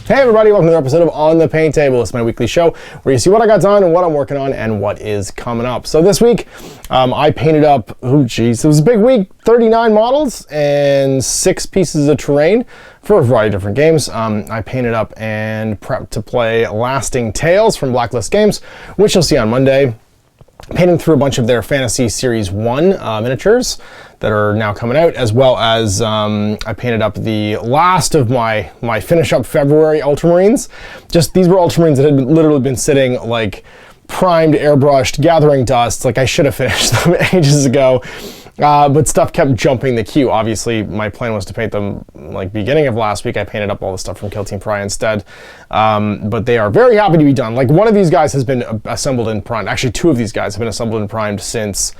Hey everybody, welcome to another episode of On the Paint Table. It's my weekly show where you see what I got done and what I'm working on and what is coming up. So this week, I painted up, it was a big week, 39 models and 6 pieces of terrain for a variety of different games. I painted up and prepped to play Lasting Tales from Blacklist Games, which you'll see on Monday. Painting through a bunch of their Fantasy Series 1 miniatures that are now coming out, as well as I painted up the last of my finish up February Ultramarines. These were Ultramarines that had literally been sitting like primed, airbrushed, gathering dust. Like I should have finished them ages ago. But stuff kept jumping the queue. Obviously, my plan was to paint them like beginning of last week. I painted up all the stuff from Kill Team Pry instead. But they are very happy to be done. Like one of these guys has been assembled and primed. Actually, 2 of these guys have been assembled and primed since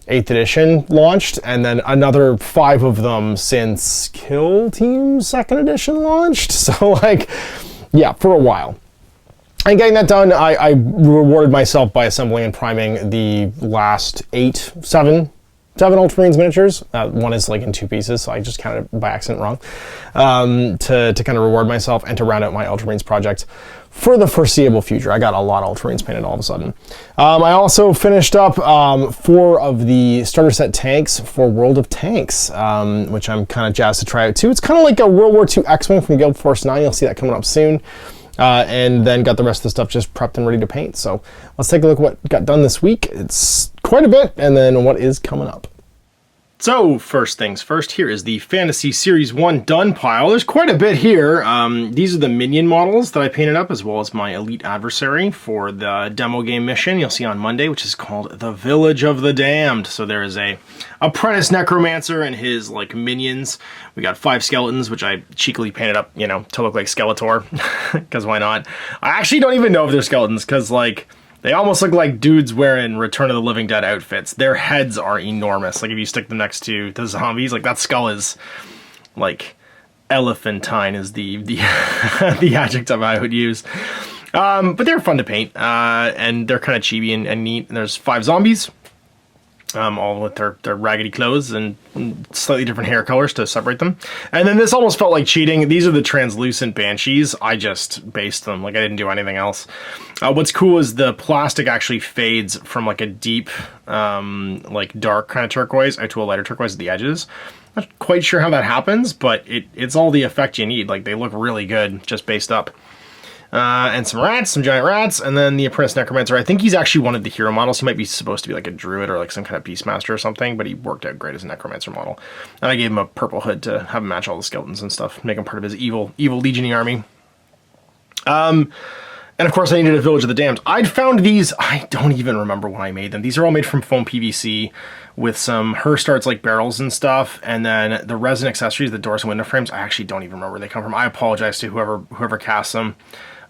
8th edition launched, and then another 5 of them since Kill Team 2nd edition launched. So like, yeah, for a while. And getting that done, I rewarded myself by assembling and priming the last 7 Ultramarines miniatures. One is like in 2 pieces, so I just counted it by accident wrong. To kind of reward myself and to round out my Ultramarines project for the foreseeable future. I got a lot of Ultramarines painted all of a sudden. I also finished up 4 of the starter set tanks for World of Tanks, which I'm kind of jazzed to try out too. It's kind of like a World War II X-Wing from Guild Force 9. You'll see that coming up soon. And then got the rest of the stuff just prepped and ready to paint. So let's take a look at what got done this week. It's quite a bit, and then what is coming up. So first things first, here is the Fantasy Series 1 done pile. There's quite a bit here. These are the minion models that I painted up, as well as my elite adversary for the demo game mission you'll see on Monday, which is called The Village of the Damned. So there is a apprentice necromancer and his like minions. We got 5 skeletons, which I cheekily painted up, you know, to look like Skeletor, because why not? I actually don't even know if they're skeletons, because like, they almost look like dudes wearing Return of the Living Dead outfits. Their heads are enormous. Like if you stick them next to the zombies, like that skull is like elephantine is the the adjective I would use. But they're fun to paint, and they're kind of chibi and neat. And there's 5 zombies, all with their raggedy clothes and slightly different hair colors to separate them. And then this almost felt like cheating. These are the translucent banshees. I just based them, like I didn't do anything else. What's cool is the plastic actually fades from like a deep, like dark kind of turquoise out to a lighter turquoise at the edges. Not quite sure how that happens, but it's all the effect you need. Like they look really good just based up. And some rats, some giant rats, and then the Apprentice Necromancer. I think he's actually one of the hero models. He might be supposed to be like a druid or like some kind of beastmaster or something, but he worked out great as a Necromancer model. And I gave him a purple hood to have him match all the skeletons and stuff, make him part of his evil legioning army. And of course I needed a Village of the Damned. I'd found these, I don't even remember when I made them. These are all made from foam PVC with some Herstarts like barrels and stuff, and then the resin accessories, the doors and window frames, I actually don't even remember where they come from. I apologize to whoever cast them.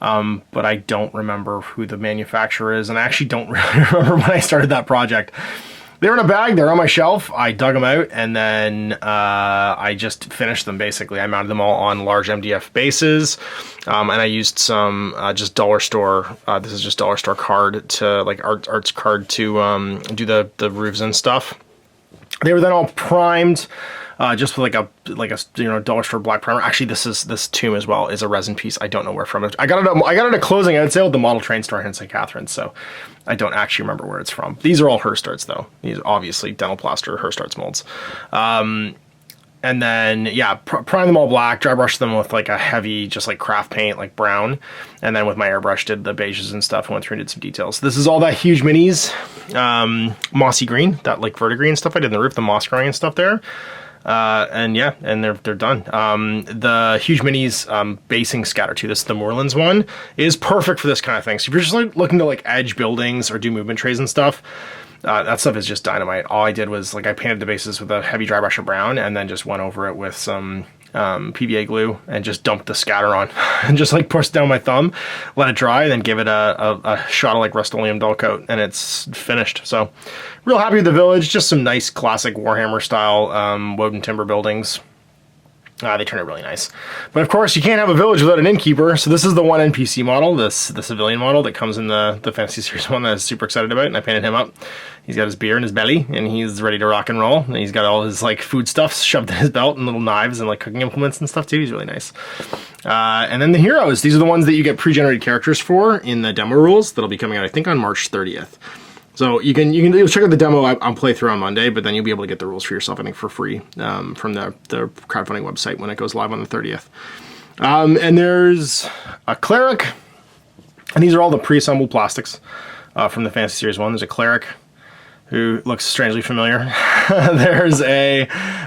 But I don't remember who the manufacturer is, and I actually don't really remember when I started that project. They were in a bag, they're on my shelf, I dug them out, and then I just finished them basically. I mounted them all on large MDF bases, and I used some just dollar store, this is just dollar store card to, like arts card to do the roofs and stuff. They were then all primed, just with like a you know dollar store black primer. Actually, this tomb as well is a resin piece. I don't know where from. I got it at a closing out sale at the Model Train store here in St. Catharines, so I don't actually remember where it's from. These are all Herstarts though. These are obviously dental plaster Herstarts molds. And then yeah, prime them all black, dry brush them with like a heavy just like craft paint like brown, and then with my airbrush did the beiges and stuff. Went through and did some details. So this is all that Huge Minis mossy green, that like verdigris stuff I did in the roof, the moss growing and stuff there. And yeah, and they're done. The Huge Minis basing scatter too, this is the Moorlands one, is perfect for this kind of thing. So if you're just like looking to like edge buildings or do movement trays and stuff, that stuff is just dynamite. All I did was like I painted the bases with a heavy dry brush of brown and then just went over it with some PVA glue and just dumped the scatter on and just like pushed down my thumb, let it dry, and then give it a shot of like Rust-Oleum dull coat, and it's finished. So real happy with the village. Just some nice classic Warhammer style Woden timber buildings. They turn out really nice. But of course, you can't have a village without an innkeeper, so this is the one NPC model, the civilian model that comes in the Fantasy Series 1 that I was super excited about, and I painted him up. He's got his beer in his belly, and he's ready to rock and roll, and he's got all his like foodstuffs shoved in his belt, and little knives and like cooking implements and stuff too. He's really nice. And then the heroes, these are the ones that you get pre-generated characters for in the demo rules that'll be coming out, I think, on March 30th. So you'll check out the demo on playthrough on Monday, but then you'll be able to get the rules for yourself, I think, for free from the crowdfunding website when it goes live on the 30th. And there's a cleric, and these are all the pre-assembled plastics from the Fantasy Series 1. There's a cleric who looks strangely familiar. There's a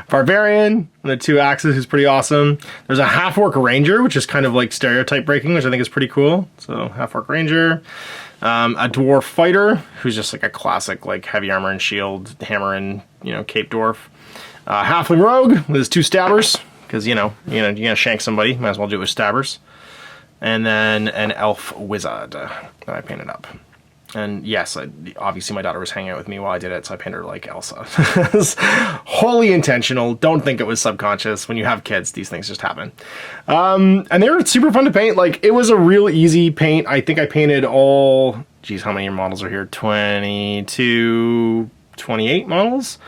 barbarian on the 2 axes who's pretty awesome. There's a half-orc ranger, which is kind of like stereotype breaking, which I think is pretty cool. So half-orc ranger. A dwarf fighter, who's just like a classic, like heavy armor and shield, hammer and, cape dwarf. Halfling rogue with his 2 stabbers, because, you're gonna shank somebody, might as well do it with stabbers. And then an elf wizard that I painted up. And yes, obviously my daughter was hanging out with me while I did it, so I painted her like Elsa. It's wholly intentional. Don't think it was subconscious. When you have kids, these things just happen. And they were super fun to paint. Like, it was a real easy paint. I think I painted all, geez, how many models are here? 22, 28 models?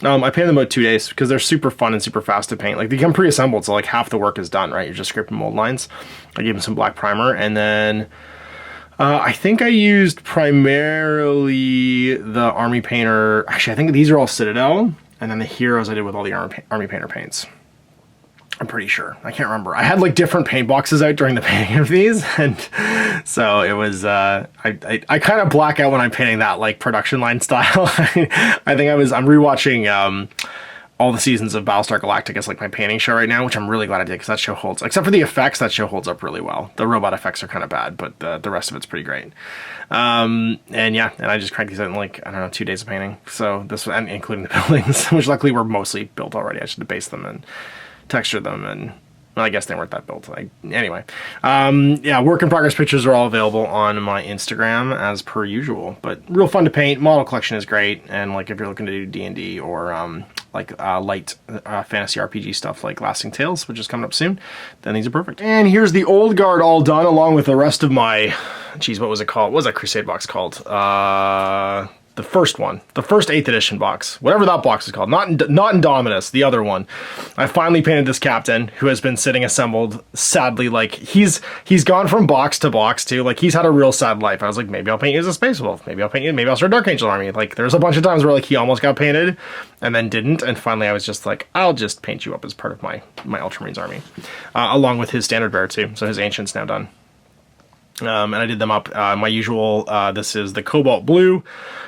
I painted them about 2 days because they're super fun and super fast to paint. Like, they come pre-assembled, so like half the work is done, right? You're just scripting mold lines. I gave them some black primer, and then I think I used primarily the Army Painter. Actually, I think these are all Citadel, and then the heroes I did with all the Army Painter paints. I'm pretty sure. I can't remember. I had like different paint boxes out during the painting of these, and so it was. I kind of black out when I'm painting that like production line style. I think I'm rewatching all the seasons of Battlestar Galactica is like my painting show right now, which I'm really glad I did because that show holds, except for the effects, that show holds up really well. The robot effects are kind of bad, but the rest of it's pretty great. And yeah, and I just cranked these out in like, I don't know, 2 days of painting. So this was, and including the buildings, which luckily were mostly built already. I should debase them and texture them, and well, I guess they weren't that built. Anyway, yeah, work in progress pictures are all available on my Instagram as per usual, but real fun to paint. Model collection is great. And like, if you're looking to do D&D or, light fantasy RPG stuff like Lasting Tales, which is coming up soon, then these are perfect. And here's the old guard all done, along with the rest of my, geez, what was it called? What was that Crusade box called? The first one, the first 8th edition box, whatever that box is called, not Indominus, the other one. I finally painted this captain who has been sitting assembled, sadly. Like, he's gone from box to box too. Like, he's had a real sad life. I was like, maybe I'll paint you as a Space Wolf. Maybe I'll paint you, maybe I'll start Dark Angel Army. Like, there's a bunch of times where like he almost got painted and then didn't. And finally I was just like, I'll just paint you up as part of my Ultramarines army, along with his standard bearer too. So his Ancient's now done. And I did them up my usual, this is the Cobalt Blue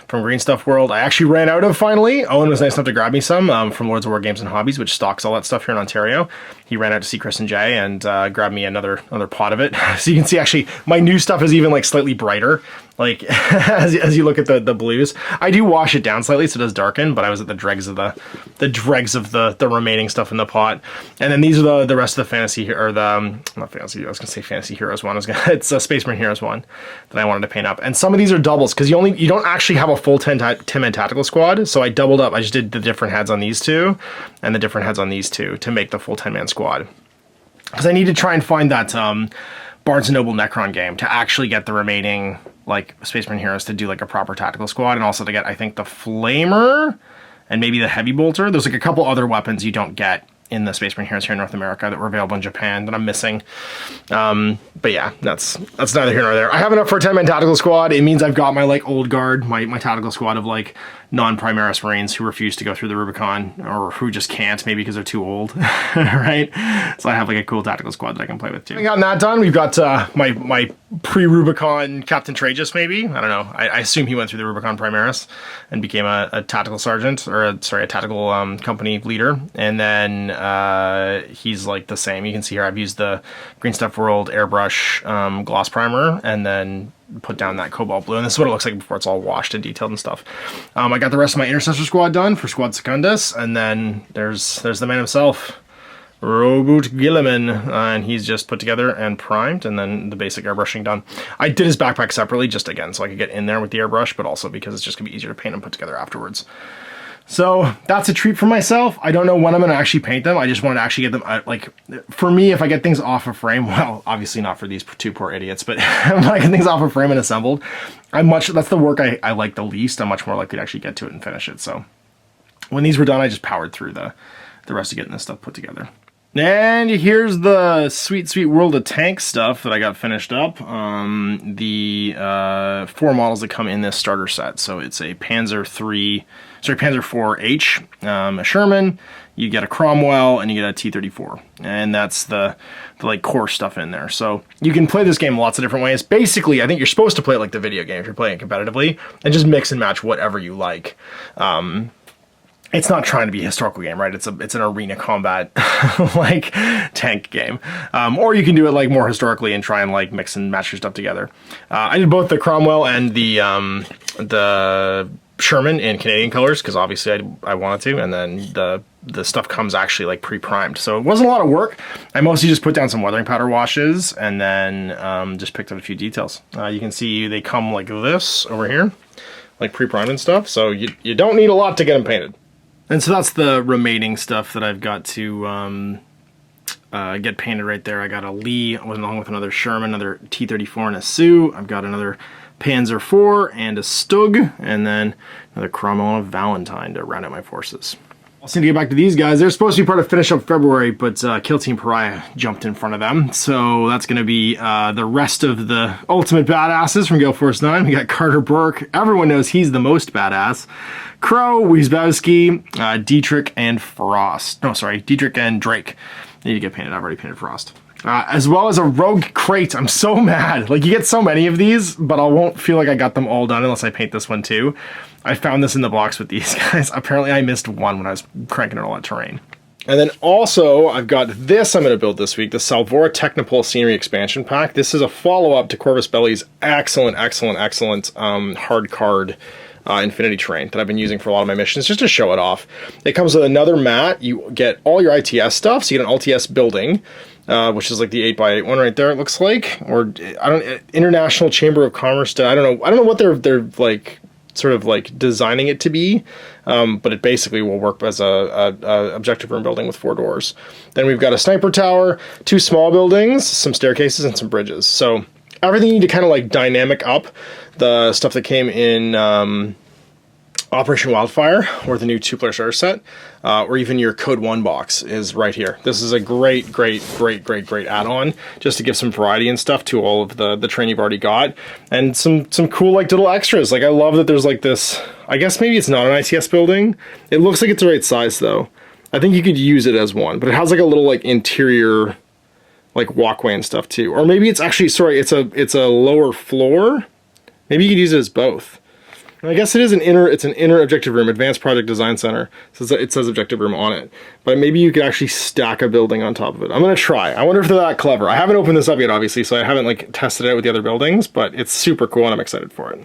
from Green Stuff World. I actually ran out of finally. Owen was nice enough to grab me some from Lords of War Games and Hobbies, which stocks all that stuff here in Ontario. He ran out to see Chris and Jay and grabbed me another pot of it. So you can see actually my new stuff is even like slightly brighter. Like as you look at the blues, I do wash it down slightly so it does darken, but I was at the dregs of the remaining stuff in the pot. And then these are the rest of the fantasy, or the not fantasy. I was gonna say Fantasy Heroes one. It's a Space Marine Heroes one that I wanted to paint up. And some of these are doubles because you don't actually have a full 10-man tactical squad. So I doubled up. I just did the different heads on these two and the different heads on these two to make the full 10-man squad. Because I need to try and find that Barnes & Noble Necron game to actually get the remaining like Space Marine heroes to do like a proper tactical squad, and also to get, I think, the Flamer and maybe the Heavy Bolter. There's like a couple other weapons you don't get in the Space Marine heroes here in North America that were available in Japan that I'm missing. But yeah, that's neither here nor there. I have enough for a 10-man tactical squad. It means I've got my like old guard, my tactical squad of like non-Primaris Marines who refuse to go through the Rubicon, or who just can't, maybe because they're too old, right? So I have like a cool tactical squad that I can play with too. We got that done. We've got my pre-Rubicon Captain Tragus, maybe. I don't know. I assume he went through the Rubicon Primaris and became a tactical sergeant, or a tactical company leader. And then he's like the same. You can see here I've used the Green Stuff World airbrush gloss primer, and then put down that Cobalt Blue, and this is what it looks like before it's all washed and detailed and stuff. I got the rest of my Intercessor squad done for Squad Secundus, and then there's the man himself, Robert Gilliman, and he's just put together and primed, and then the basic airbrushing done. I did his backpack separately, just again so I could get in there with the airbrush, but also because it's just gonna be easier to paint and put together afterwards. So that's a treat for myself. I don't know when I'm going to actually paint them. I just wanted to actually get them, like, for me, if I get things off a frame, well, obviously not for these two poor idiots, but when I get things off a frame and assembled, that's the work I like the least. I'm much more likely to actually get to it and finish it. So when these were done, I just powered through the rest of getting this stuff put together. And here's the sweet, sweet World of Tanks stuff that I got finished up. The 4 models that come in this starter set. So it's a Panzer IV-H, a Sherman, you get a Cromwell, and you get a T-34. And that's the like core stuff in there. So you can play this game lots of different ways. Basically, I think you're supposed to play it like the video game if you're playing it competitively, and just mix and match whatever you like. It's not trying to be a historical game, right? It's an arena combat like tank game. Or you can do it like more historically and try and like mix and match your stuff together. I did both the Cromwell and the Sherman in Canadian colors because obviously I wanted to, and then the stuff comes actually like pre-primed. So it wasn't a lot of work. I mostly just put down some weathering powder washes and then just picked up a few details. You can see they come like this over here, like pre-primed and stuff. So you don't need a lot to get them painted. And so that's the remaining stuff that I've got to get painted right there. I got a Lee along with another Sherman, another T-34 and a Sioux. I've got another Panzer IV and a Stug, and then another Cromwell and a Valentine to round out my forces. I also need to get back to these guys. They're supposed to be part of Finish Up February, but Kill Team Pariah jumped in front of them. So that's going to be the rest of the ultimate badasses from Gale Force 9. We got Carter Burke. Everyone knows he's the most badass. Crow, Wiesbowski, Dietrich, and Frost. No, sorry, Dietrich and Drake. They need to get painted. I've already painted Frost. As well as a Rogue Crate. I'm so mad. Like, you get so many of these, but I won't feel like I got them all done unless I paint this one too. I found this in the box with these guys. Apparently I missed one when I was cranking it all at terrain. And then also, I've got this I'm going to build this week, the Salvora Technopole Scenery Expansion Pack. This is a follow-up to Corvus Belli's excellent hard card Infinity Terrain that I've been using for a lot of my missions, just to show it off. It comes with another mat. You get all your ITS stuff, so you get an LTS building, which is like the 8x8 one right there, it looks like. Or, International Chamber of Commerce, I don't know what they're like, sort of like designing it to be, but it basically will work as a objective room building with 4 doors. Then we've got a sniper tower, 2 small buildings, some staircases, and some bridges. So everything you need to kind of like dynamic up the stuff that came in Operation Wildfire, or the new 2-player starter set, or even your Code 1 box is right here. This is a great add-on, just to give some variety and stuff to all of the terrain you've already got, and some cool like little extras. Like, I love that there's like this, I guess maybe it's not an ITS building. It looks like it's the right size though. I think you could use it as one, but it has like a little like interior like walkway and stuff too. Or maybe it's actually, sorry, it's a lower floor. Maybe you could use it as both. I guess it is an inner objective room, Advanced Project Design Center. So it says objective room on it. But maybe you could actually stack a building on top of it. I'm gonna try. I wonder if they're that clever. I haven't opened this up yet, obviously, so I haven't like tested it out with the other buildings, but it's super cool and I'm excited for it.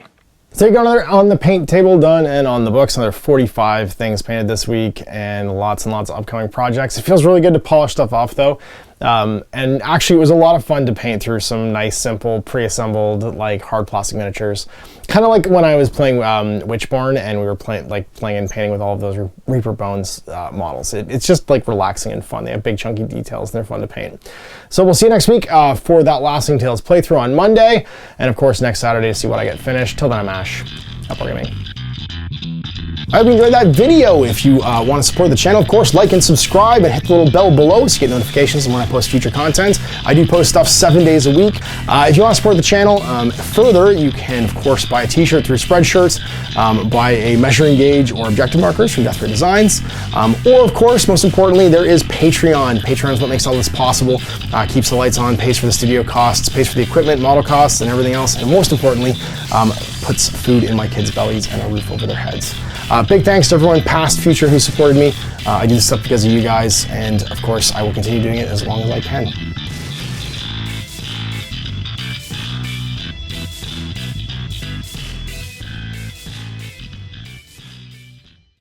So you got another on the paint table done, and on the books, another 45 things painted this week, and lots of upcoming projects. It feels really good to polish stuff off though. And actually it was a lot of fun to paint through some nice, simple, pre-assembled, like hard plastic miniatures. Kind of like when I was playing Witchborn and we were playing and painting with all of those Reaper Bones models. It's just like relaxing and fun. They have big chunky details and they're fun to paint. So we'll see you next week for that Lasting Tales playthrough on Monday. And of course next Saturday to see what I get finished. Till then, I'm Ash. Happy gaming. I hope you enjoyed that video. If you want to support the channel, of course, like and subscribe and hit the little bell below so you get notifications when I post future content. I do post stuff 7 days a week. If you want to support the channel further, you can, of course, buy a t-shirt through Spreadshirts, buy a measuring gauge or objective markers from Desperate Designs, or, of course, most importantly, there is Patreon. Patreon is what makes all this possible, keeps the lights on, pays for the studio costs, pays for the equipment, model costs, and everything else, and most importantly, puts food in my kids' bellies and a roof over their heads. Big thanks to everyone, past, future, who supported me. I do this stuff because of you guys, and of course, I will continue doing it as long as I can.